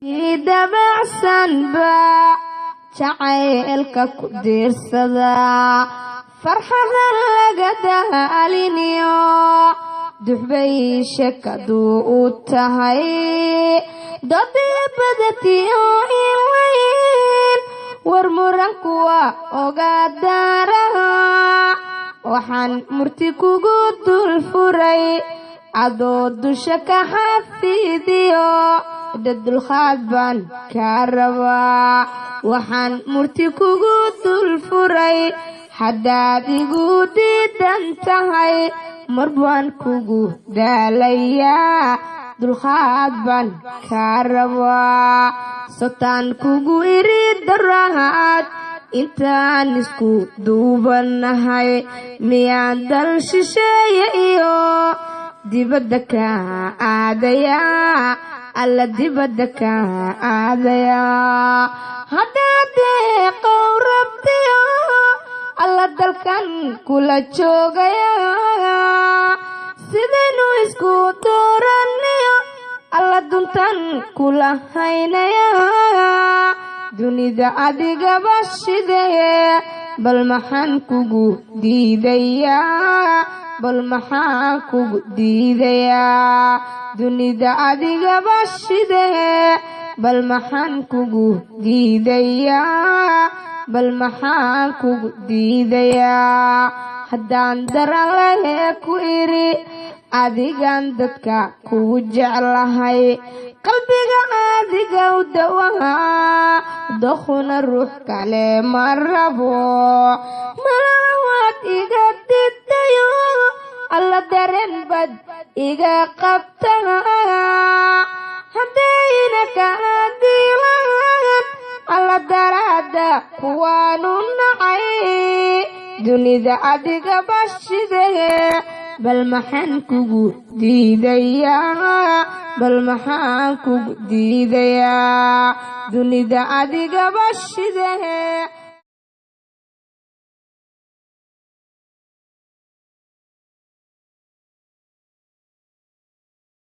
dabacsan baa jacaylka ku diirsadaa farxada laga daaliniyo duxbay sheekaduu u tahay dadii badatiyo ilayn war muranku waa ogaadaaraha waxaan murti kugu dul furay adoo dusha ka xafidiyo dulqaad baan kaa rabaa waxaan murti kugu dul furay haddaad igu diidan tahay mar baan kugu daalayaa dulqaad baan kaa rabaa sotaan kugu iri darahaad intaan isku duubanahay miyaan dal shisheeye iyo dibadda ka aadayaa alla dibadda ka aadayaa haddaad deeqow rabtiyo alla dalkan kula joogaya sidaynu isku dooraniyo alla duntan kula haynaya dunida adigaba shidee bal maxaan kugu diidayaa bal maxaan kugu diidayaa dunida adigaba shidee bal maxaan kugu diidayaa bal maxaan kugu diidayaa haddaan daran lahee ku iri adigan dadka kugu jeclahay qalbiga adiga u dawahaa dokhuna ruux kale ma rabo malawaad iga didayo alla dareen bad iga qabtaa haddayna kaa diilaan alla daraada kuwaanu nacay dunida adiga bashidee bal maxaan kugu diidayaa bal maxaan kugu diidayaa dunida adiga bashidee